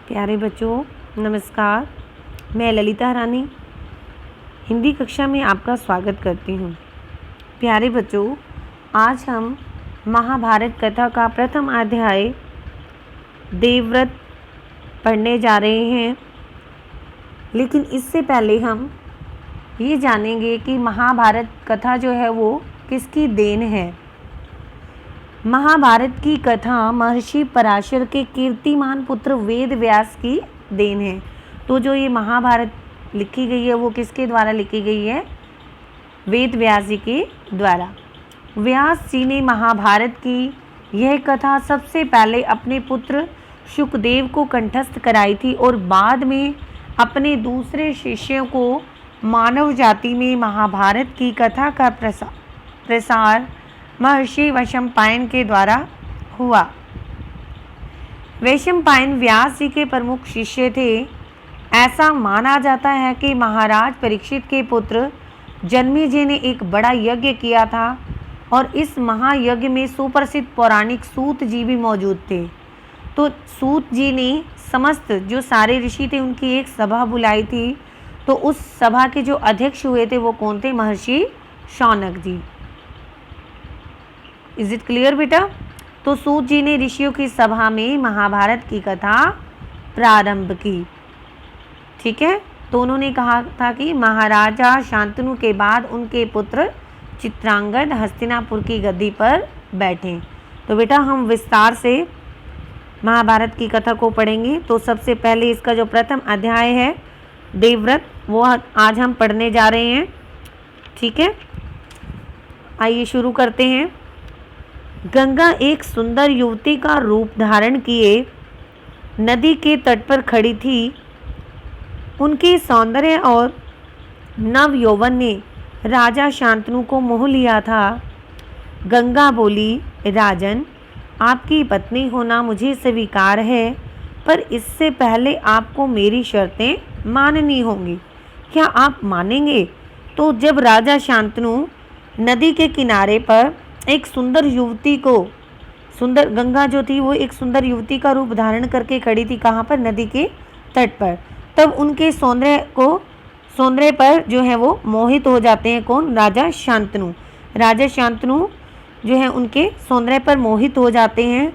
प्यारे बच्चों नमस्कार। मैं ललिता रानी हिंदी कक्षा में आपका स्वागत करती हूँ। प्यारे बच्चों, आज हम महाभारत कथा का प्रथम अध्याय देवव्रत पढ़ने जा रहे हैं। लेकिन इससे पहले हम ये जानेंगे कि महाभारत कथा जो है वो किसकी देन है। महाभारत की कथा महर्षि पराशर के कीर्तिमान पुत्र वेद व्यास की देन है। तो जो ये महाभारत लिखी गई है वो किसके द्वारा लिखी गई है? वेद व्यास जी के द्वारा। व्यास जी ने महाभारत की यह कथा सबसे पहले अपने पुत्र शुकदेव को कंठस्थ कराई थी और बाद में अपने दूसरे शिष्यों को मानव जाति में महाभारत की कथा का प्रसार महर्षि वैशंपायन के द्वारा हुआ। वैशंपायन व्यास जी के प्रमुख शिष्य थे। ऐसा माना जाता है कि महाराज परीक्षित के पुत्र जन्मेजय ने एक बड़ा यज्ञ किया था और इस महायज्ञ में सुप्रसिद्ध पौराणिक सूत जी भी मौजूद थे। तो सूत जी ने समस्त जो सारे ऋषि थे उनकी एक सभा बुलाई थी। तो उस सभा के जो अध्यक्ष हुए थे वो कौन थे? महर्षि शौनक जी। इज इट क्लियर बेटा? तो सूत जी ने ऋषियों की सभा में महाभारत की कथा प्रारंभ की। ठीक है। तो उन्होंने कहा था कि महाराजा शांतनु के बाद उनके पुत्र चित्रांगद हस्तिनापुर की गद्दी पर बैठे। तो बेटा हम विस्तार से महाभारत की कथा को पढ़ेंगे। तो सबसे पहले इसका जो प्रथम अध्याय है देवव्रत वो आज हम पढ़ने जा रहे हैं। ठीक है, आइए शुरू करते हैं। गंगा एक सुंदर युवती का रूप धारण किए नदी के तट पर खड़ी थी। उनके सौंदर्य और नव यौवन ने राजा शांतनु को मोह लिया था। गंगा बोली, राजन, आपकी पत्नी होना मुझे स्वीकार है, पर इससे पहले आपको मेरी शर्तें माननी होंगी। क्या आप मानेंगे? तो जब राजा शांतनु नदी के किनारे पर एक सुंदर युवती को, सुंदर गंगा जो थी वो एक सुंदर युवती का रूप धारण करके खड़ी थी। कहाँ पर? नदी के तट पर। तब उनके सौंदर्य पर जो है वो मोहित हो जाते हैं। कौन? राजा शांतनु। राजा शांतनु जो है उनके सौंदर्य पर मोहित हो जाते हैं।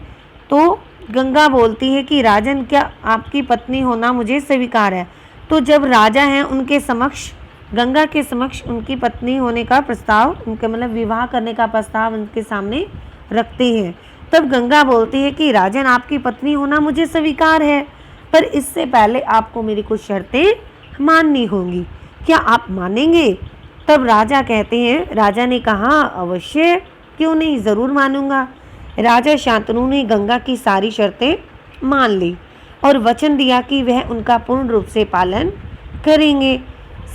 तो गंगा बोलती है कि राजन, क्या आपकी पत्नी होना मुझे स्वीकार है। तो जब राजा हैं उनके समक्ष, गंगा के समक्ष उनकी पत्नी होने का प्रस्ताव, उनके मतलब विवाह करने का प्रस्ताव उनके सामने रखते हैं। तब गंगा बोलती है कि राजन, आपकी पत्नी होना मुझे स्वीकार है, पर इससे पहले आपको मेरी कुछ शर्तें माननी होंगी। क्या आप मानेंगे? तब राजा कहते हैं, राजा ने कहा, अवश्य, क्यों नहीं, ज़रूर मानूंगा। राजा शांतनु ने गंगा की सारी शर्तें मान ली और वचन दिया कि वह उनका पूर्ण रूप से पालन करेंगे।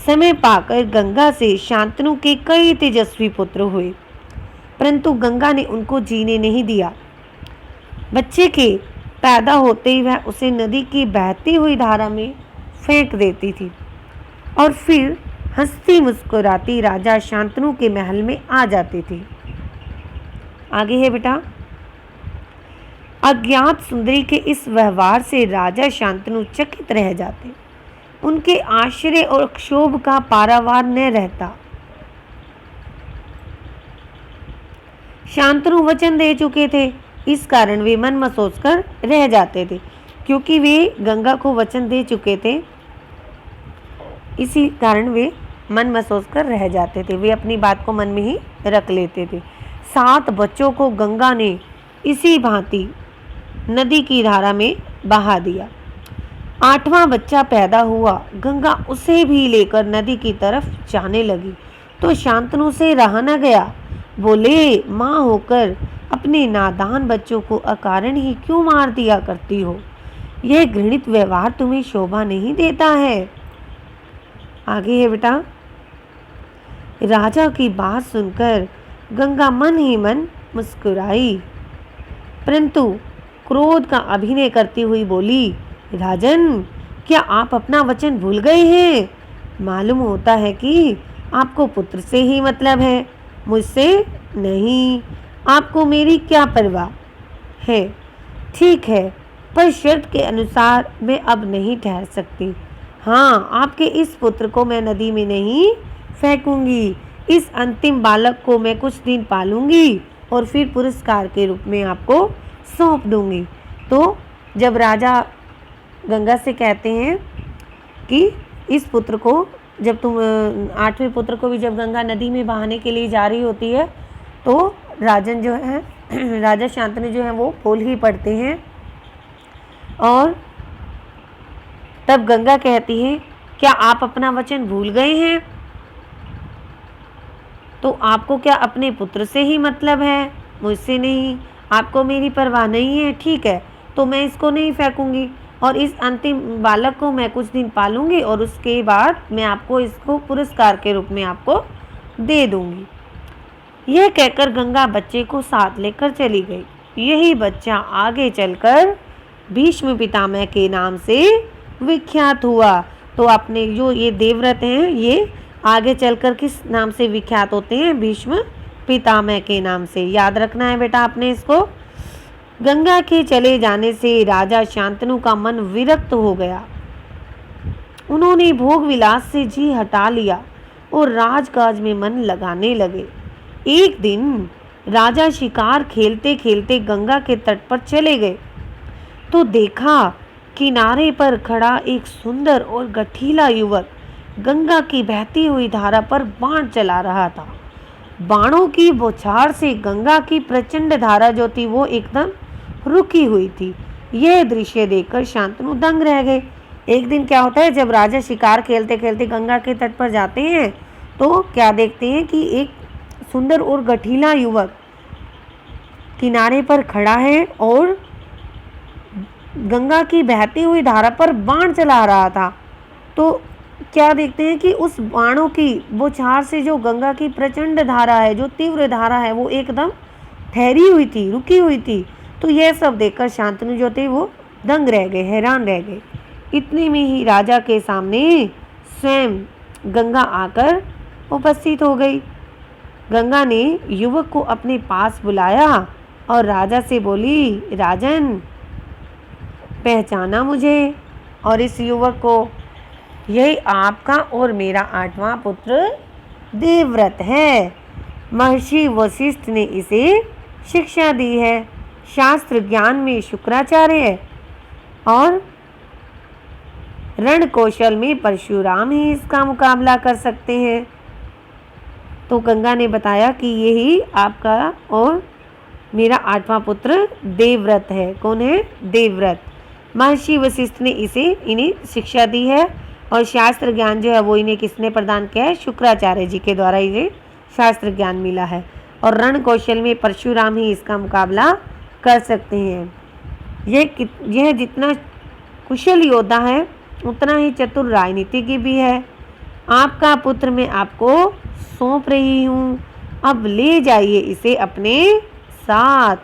समय पाकर गंगा से शांतनु के कई तेजस्वी पुत्र हुए, परंतु गंगा ने उनको जीने नहीं दिया। बच्चे के पैदा होते ही वह उसे नदी की बहती हुई धारा में फेंक देती थी और फिर हंसती मुस्कुराती राजा शांतनु के महल में आ जाती थी। आगे है बेटा। अज्ञात सुंदरी के इस व्यवहार से राजा शांतनु चकित रह जाते। उनके आश्चर्य और क्षोभ का पारावार न रहता। शांतनु वचन दे चुके थे, इस कारण वे मन में सोचकर रह जाते थे। क्योंकि वे गंगा को वचन दे चुके थे, इसी कारण वे मन में सोचकर रह जाते थे। वे अपनी बात को मन में ही रख लेते थे। 7 बच्चों को गंगा ने इसी भांति नदी की धारा में बहा दिया। 8वां बच्चा पैदा हुआ। गंगा उसे भी लेकर नदी की तरफ जाने लगी तो शांतनु से रहा न गया। बोले, माँ होकर अपने नादान बच्चों को अकारण ही क्यों मार दिया करती हो? यह घृणित व्यवहार तुम्हें शोभा नहीं देता है। आगे है बेटा। राजा की बात सुनकर गंगा मन ही मन मुस्कुराई, परंतु क्रोध का अभिनय करती हुई बोली, राजन, क्या आप अपना वचन भूल गए हैं? मालूम होता है कि आपको पुत्र से ही मतलब है, मुझसे नहीं। आपको मेरी क्या परवाह है? ठीक है, पर शर्त के अनुसार मैं अब नहीं ठहर सकती। हाँ, आपके इस पुत्र को मैं नदी में नहीं फेंकूंगी। इस अंतिम बालक को मैं कुछ दिन पालूंगी और फिर पुरस्कार के रूप में आपको सौंप दूंगी। तो जब राजा गंगा से कहते हैं कि इस पुत्र को, जब तुम 8वें पुत्र को भी जब गंगा नदी में बहाने के लिए जा रही होती है तो राजन जो है राजा शांतनु जो है वो बोल ही पड़ते हैं। और तब गंगा कहती है, क्या आप अपना वचन भूल गए हैं? तो आपको क्या अपने पुत्र से ही मतलब है, मुझसे नहीं? आपको मेरी परवाह नहीं है? ठीक है, तो मैं इसको नहीं फेंकूंगी और इस अंतिम बालक को मैं कुछ दिन पालूंगी और उसके बाद मैं आपको इसको पुरस्कार के रूप में आपको दे दूंगी। यह कहकर गंगा बच्चे को साथ लेकर चली गई। यही बच्चा आगे चलकर भीष्म पितामह के नाम से विख्यात हुआ। तो अपने जो ये देवव्रत हैं ये आगे चलकर किस नाम से विख्यात होते हैं? भीष्म पितामह के नाम से। याद रखना है बेटा आपने इसको। गंगा के चले जाने से राजा शांतनु का मन विरक्त हो गया। उन्होंने भोग विलास से जी हटा लिया और राजकाज में मन लगाने लगे। एक दिन राजा शिकार खेलते खेलते गंगा के तट पर चले गए तो देखा किनारे पर खड़ा एक सुंदर और गठीला युवक गंगा की बहती हुई धारा पर बाण चला रहा था। बाणों की बौछार से गंगा की प्रचंड धारा जो थी वो एकदम रुकी हुई थी। यह दृश्य देखकर शांतनु दंग रह गए। एक दिन क्या होता है, जब राजा शिकार खेलते खेलते गंगा के तट पर जाते हैं तो क्या देखते हैं कि एक सुंदर और गठीला युवक किनारे पर खड़ा है और गंगा की बहती हुई धारा पर बाण चला रहा था। तो क्या देखते हैं कि उस बाणों की बौछार से जो गंगा की प्रचंड धारा है, जो तीव्र धारा है, वो एकदम ठहरी हुई थी, रुकी हुई थी। तो यह सब देखकर शांतनु जो थे वो दंग रह गए, हैरान रह गए। इतने में ही राजा के सामने स्वयं गंगा आकर उपस्थित हो गई। गंगा ने युवक को अपने पास बुलाया और राजा से बोली, राजन, पहचाना मुझे और इस युवक को? यही आपका और मेरा 8वां पुत्र देवव्रत है। महर्षि वशिष्ठ ने इसे शिक्षा दी है। शास्त्र ज्ञान में शुक्राचार्य है और रण कौशल में परशुराम ही इसका मुकाबला कर सकते हैं। तो गंगा ने बताया कि यही आपका और मेरा 8वां पुत्र देवव्रत है। कौन है? देवव्रत। महर्षि वशिष्ठ ने इन्हें शिक्षा दी है और शास्त्र ज्ञान जो है वो इन्हें किसने प्रदान किया है? शुक्राचार्य जी के द्वारा इन्हें शास्त्र ज्ञान मिला है। और रण कौशल में परशुराम ही इसका मुकाबला कर सकते हैं। यह जितना कुशल योद्धा है उतना ही चतुर राजनीतिज्ञ भी है। आपका पुत्र मैं आपको सौंप रही हूँ, अब ले जाइए इसे अपने साथ।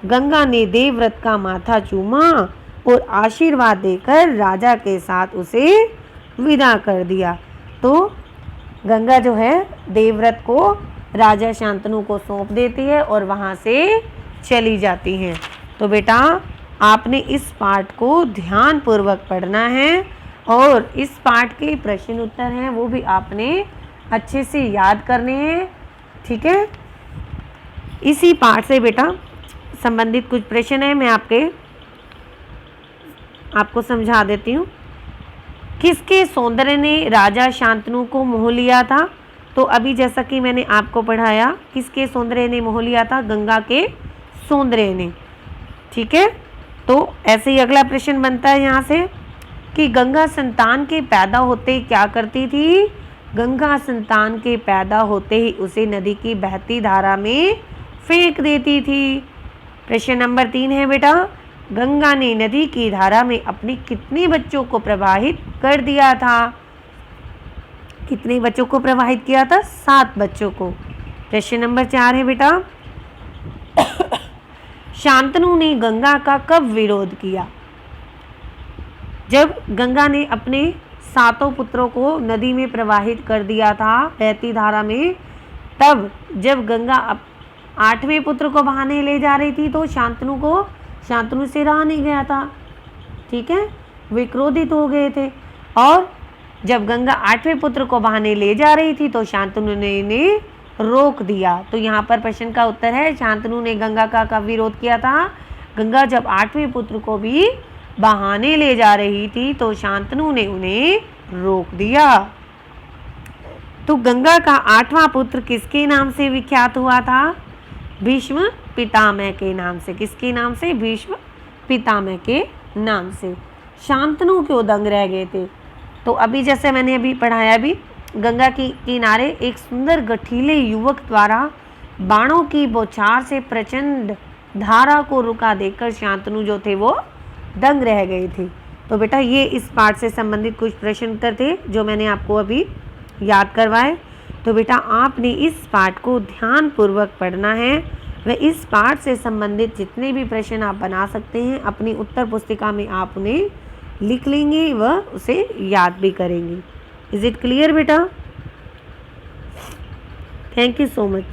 गंगा ने देवव्रत का माथा चूमा और आशीर्वाद देकर राजा के साथ उसे विदा कर दिया। तो गंगा जो है देवव्रत को राजा शांतनु को सौंप देती है और वहाँ से चली जाती हैं। तो बेटा आपने इस पाठ को ध्यान पूर्वक पढ़ना है और इस पाठ के प्रश्न उत्तर हैं वो भी आपने अच्छे से याद करने हैं। ठीक है, इसी पाठ से बेटा संबंधित कुछ प्रश्न है, मैं आपको समझा देती हूँ। किसके सौंदर्य ने राजा शांतनु को मोह लिया था? तो अभी जैसा कि मैंने आपको पढ़ाया, किसके सौंदर्य ने मोह लिया था? गंगा के सौंदर्य ने। ठीक है, तो ऐसे ही अगला प्रश्न बनता है यहाँ से कि गंगा संतान के पैदा होते क्या करती थी? गंगा संतान के पैदा होते ही उसे नदी की बहती धारा में फेंक देती थी। प्रश्न नंबर 3 है बेटा, गंगा ने नदी की धारा में अपने कितने बच्चों को प्रवाहित कर दिया था? कितने बच्चों को प्रवाहित किया था? 7 बच्चों को। प्रश्न नंबर 4 है बेटा, शांतनु ने गंगा का कब विरोध किया? जब गंगा ने अपने 7 पुत्रों को नदी में प्रवाहित कर दिया था बहती धारा में, तब जब गंगा 8वें पुत्र को बहाने ले जा रही थी तो शांतनु से रहा नहीं गया था। ठीक है, वे क्रोधित हो गए थे। और जब गंगा 8वें पुत्र को बहाने ले जा रही थी तो शांतनु ने इन्हें रोक दिया। तो यहाँ पर प्रश्न का उत्तर है शांतनु ने गंगा का कब विरोध किया था? गंगा जब 8वें पुत्र को भी बहाने ले जा रही थी तो शांतनु ने उन्हें रोक दिया। तो गंगा का 8वां पुत्र किसके नाम से विख्यात हुआ था? भीष्म पितामह के नाम से। किसके नाम से? भीष्म पितामह के नाम से। शांतनु क्यों दंग रह गए थे? तो अभी जैसे मैंने अभी पढ़ाया भी, गंगा की किनारे एक सुंदर गठीले युवक द्वारा बाणों की बौछार से प्रचंड धारा को रुका देखकर शांतनु जो थे वो दंग रह गए थे। तो बेटा ये इस पाठ से संबंधित कुछ प्रश्न उत्तर थे जो मैंने आपको अभी याद करवाए। तो बेटा आपने इस पाठ को ध्यान पूर्वक पढ़ना है व इस पाठ से संबंधित जितने भी प्रश्न आप बना सकते हैं अपनी उत्तर पुस्तिका में आप उन्हें लिख लेंगे व उसे याद भी करेंगे। इज इट क्लियर बेटा? Thank you so much.